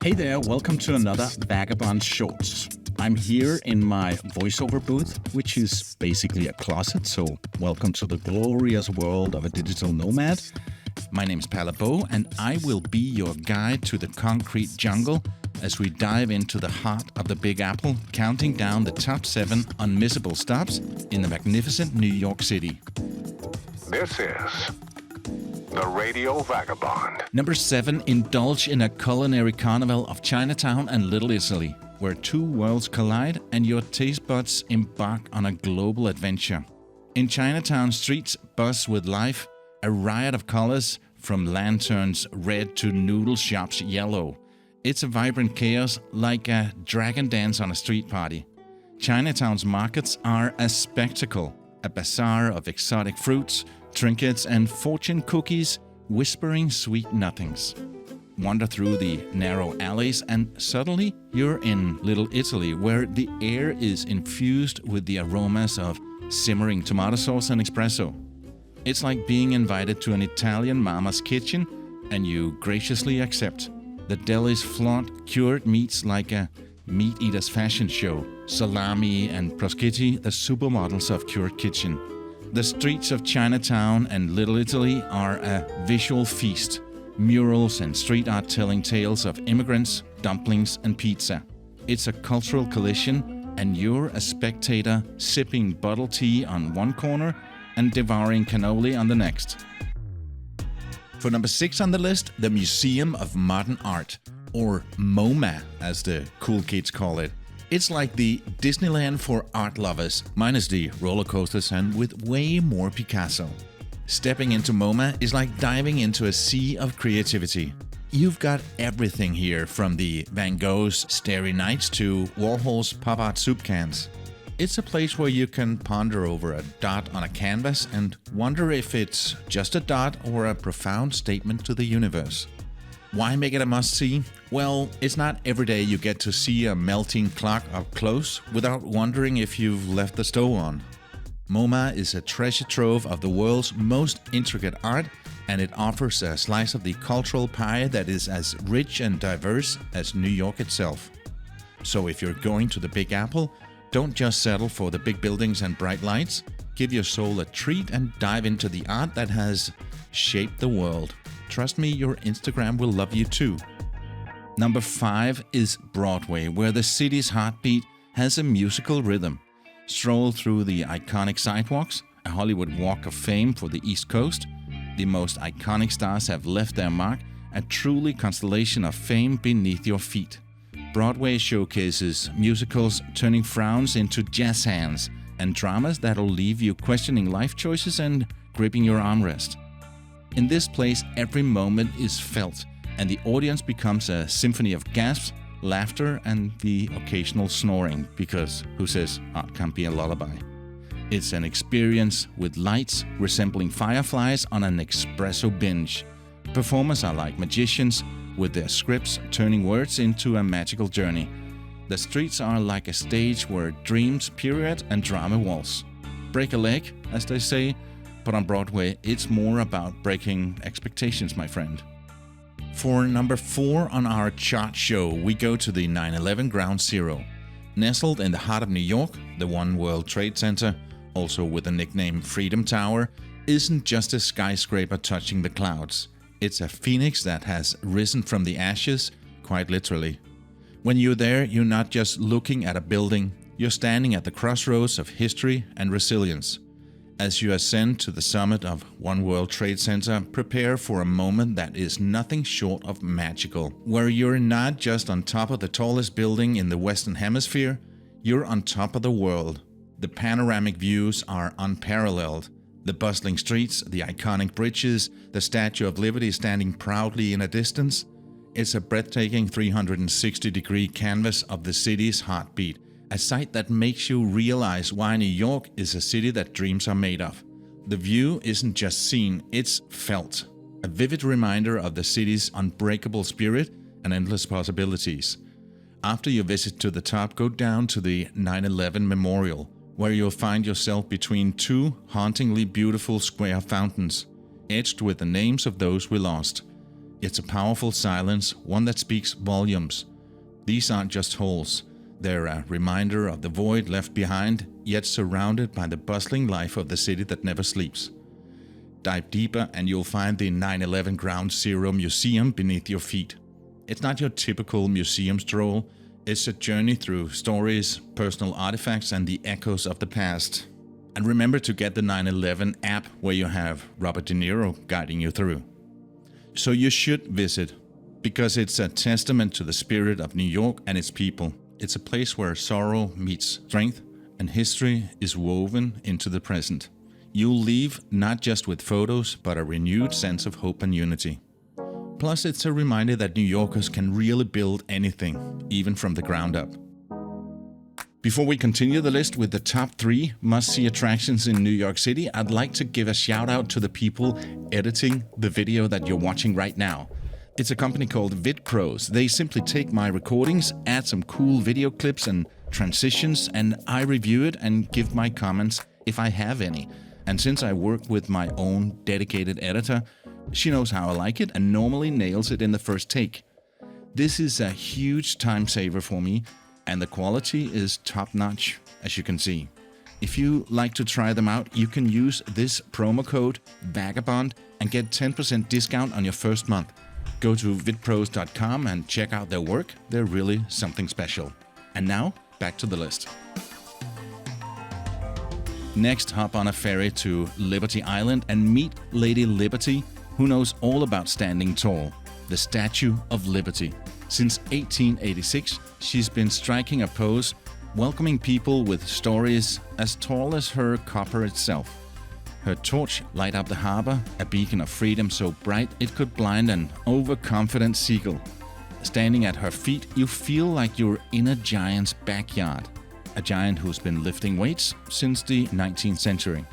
Hey there, welcome to another Vagabond Shorts. I'm here in my voiceover booth, which is basically a closet, so welcome to the glorious world of a digital nomad. My name's Palle Bo, and I will be your guide to the concrete jungle as we dive into the heart of the Big Apple, counting down the top 7 unmissable stops in the magnificent New York City. This is the Radio Vagabond. Number 7, indulge in a culinary carnival of Chinatown and Little Italy, where two worlds collide and your taste buds embark on a global adventure. In Chinatown, streets buzz with life, a riot of colors from lanterns red to noodle shops yellow. It's a vibrant chaos like a dragon dance on a street party. Chinatown's markets are a spectacle, a bazaar of exotic fruits, trinkets and fortune cookies whispering sweet nothings. Wander through the narrow alleys and suddenly you're in Little Italy, where the air is infused with the aromas of simmering tomato sauce and espresso. It's like being invited to an Italian mama's kitchen, and you graciously accept. The delis flaunt cured meats like a meat eater's fashion show. Salami and prosciutto, the supermodels of cured kitchen. The streets of Chinatown and Little Italy are a visual feast. Murals and street art telling tales of immigrants, dumplings and pizza. It's a cultural collision, and you're a spectator sipping bottled tea on one corner and devouring cannoli on the next. For number 6 on the list, the Museum of Modern Art, or MoMA as the cool kids call it. It's like the Disneyland for art lovers, minus the roller coasters and with way more Picasso. Stepping into MoMA is like diving into a sea of creativity. You've got everything here, from the Van Gogh's Starry Nights to Warhol's pop art soup cans. It's a place where you can ponder over a dot on a canvas and wonder if it's just a dot or a profound statement to the universe. Why make it a must-see? Well, it's not every day you get to see a melting clock up close without wondering if you've left the stove on. MoMA is a treasure trove of the world's most intricate art, and it offers a slice of the cultural pie that is as rich and diverse as New York itself. So if you're going to the Big Apple, don't just settle for the big buildings and bright lights. Give your soul a treat and dive into the art that has shaped the world. Trust me, your Instagram will love you too. Number 5 is Broadway, where the city's heartbeat has a musical rhythm. Stroll through the iconic sidewalks, a Hollywood Walk of Fame for the East Coast. The most iconic stars have left their mark, a truly constellation of fame beneath your feet. Broadway showcases musicals turning frowns into jazz hands, and dramas that'll leave you questioning life choices and gripping your armrest. In this place, every moment is felt, and the audience becomes a symphony of gasps, laughter, and the occasional snoring, because who says art can't be a lullaby? It's an experience with lights resembling fireflies on an espresso binge. Performers are like magicians, with their scripts turning words into a magical journey. The streets are like a stage where dreams pirouette and drama waltz. Break a leg, as they say, but on Broadway, it's more about breaking expectations, my friend. For number 4 on our chart show, we go to the 9/11 Ground Zero. Nestled in the heart of New York, the One World Trade Center, also with the nickname Freedom Tower, isn't just a skyscraper touching the clouds. It's a phoenix that has risen from the ashes, quite literally. When you're there, you're not just looking at a building, you're standing at the crossroads of history and resilience. As you ascend to the summit of One World Trade Center, prepare for a moment that is nothing short of magical, where you're not just on top of the tallest building in the Western Hemisphere, you're on top of the world. The panoramic views are unparalleled. The bustling streets, the iconic bridges, the Statue of Liberty standing proudly in a distance. It's a breathtaking 360-degree canvas of the city's heartbeat. A sight that makes you realize why New York is a city that dreams are made of. The view isn't just seen, it's felt. A vivid reminder of the city's unbreakable spirit and endless possibilities. After your visit to the top, go down to the 9/11 Memorial, where you'll find yourself between two hauntingly beautiful square fountains, etched with the names of those we lost. It's a powerful silence, one that speaks volumes. These aren't just halls. They're a reminder of the void left behind, yet surrounded by the bustling life of the city that never sleeps. Dive deeper and you'll find the 9/11 Ground Zero Museum beneath your feet. It's not your typical museum stroll. It's a journey through stories, personal artifacts, and the echoes of the past. And remember to get the 9/11 app where you have Robert De Niro guiding you through. So you should visit, because it's a testament to the spirit of New York and its people. It's a place where sorrow meets strength and history is woven into the present. You'll leave not just with photos, but a renewed sense of hope and unity. Plus, it's a reminder that New Yorkers can really build anything, even from the ground up. Before we continue the list with the top 3 must-see attractions in New York City, I'd like to give a shout out to the people editing the video that you're watching right now. It's a company called VidPros. They simply take my recordings, add some cool video clips and transitions, and I review it and give my comments if I have any. And since I work with my own dedicated editor, she knows how I like it and normally nails it in the first take. This is a huge time saver for me, and the quality is top-notch, as you can see. If you like to try them out, you can use this promo code VAGABOND and get 10% discount on your first month. Go to vidpros.com and check out their work. They're really something special. And now, back to the list. Next, hop on a ferry to Liberty Island and meet Lady Liberty, who knows all about standing tall, the Statue of Liberty. Since 1886, she's been striking a pose, welcoming people with stories as tall as her copper itself. Her torch light up the harbor, a beacon of freedom so bright it could blind an overconfident seagull. Standing at her feet, you feel like you're in a giant's backyard, a giant who's been lifting weights since the 19th century.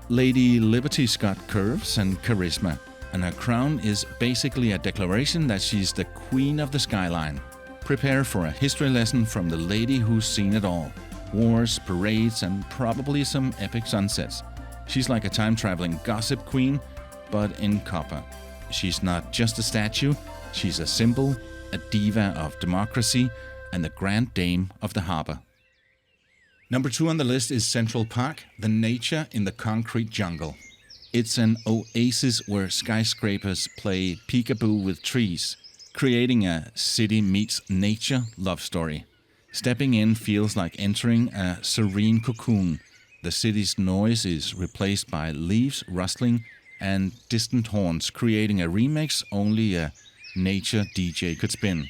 Lady Liberty's got curves and charisma, and her crown is basically a declaration that she's the queen of the skyline. Prepare for a history lesson from the lady who's seen it all. Wars, parades, and probably some epic sunsets. She's like a time-traveling gossip queen, but in copper. She's not just a statue, she's a symbol, a diva of democracy, and the grand dame of the harbor. Number 2 on the list is Central Park, the nature in the concrete jungle. It's an oasis where skyscrapers play peekaboo with trees, creating a city meets nature love story. Stepping in feels like entering a serene cocoon. The city's noise is replaced by leaves rustling and distant horns, creating a remix only a nature DJ could spin.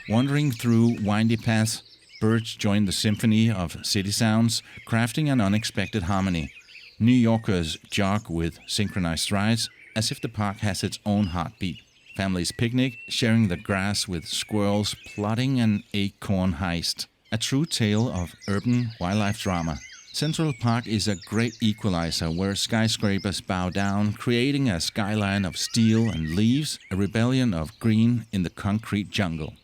Wandering through windy paths, birds join the symphony of city sounds, crafting an unexpected harmony. New Yorkers jog with synchronized strides, as if the park has its own heartbeat. Families picnic, sharing the grass with squirrels plotting an acorn heist. A true tale of urban wildlife drama. Central Park is a great equalizer where skyscrapers bow down, creating a skyline of steel and leaves, a rebellion of green in the concrete jungle.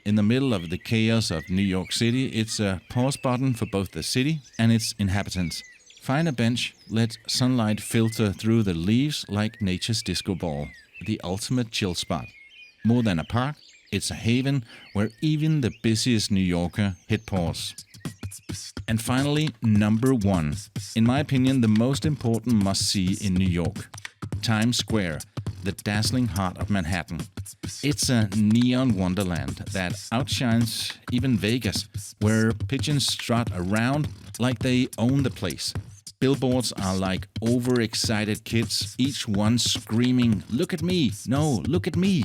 In the middle of the chaos of New York City, it's a pause button for both the city and its inhabitants. Find a bench, let sunlight filter through the leaves like nature's disco ball, the ultimate chill spot. More than a park, it's a haven where even the busiest New Yorker hit pause. And finally, number 1. In my opinion, the most important must-see in New York. Times Square, the dazzling heart of Manhattan. It's a neon wonderland that outshines even Vegas, where pigeons strut around like they own the place. Billboards are like overexcited kids, each one screaming, "Look at me! No, look at me!"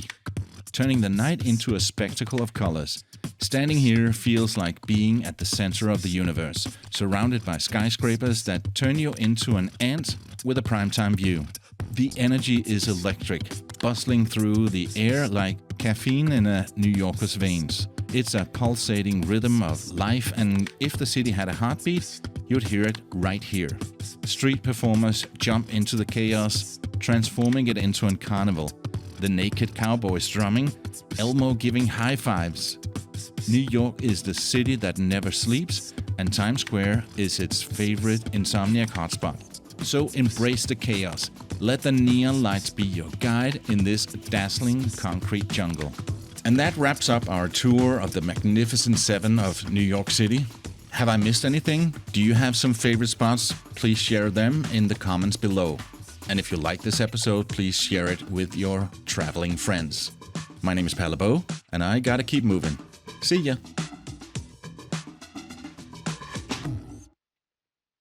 Turning the night into a spectacle of colors. Standing here feels like being at the center of the universe, surrounded by skyscrapers that turn you into an ant with a primetime view. The energy is electric, bustling through the air like caffeine in a New Yorker's veins. It's a pulsating rhythm of life, and if the city had a heartbeat, you'd hear it right here. Street performers jump into the chaos, transforming it into a carnival. The naked cowboys drumming, Elmo giving high fives. New York is the city that never sleeps, and Times Square is its favorite insomniac hotspot. So embrace the chaos. Let the neon lights be your guide in this dazzling concrete jungle. And that wraps up our tour of the Magnificent Seven of New York City. Have I missed anything? Do you have some favorite spots? Please share them in the comments below. And if you like this episode, please share it with your traveling friends. My name is Palle Bo, and I gotta keep moving. See ya!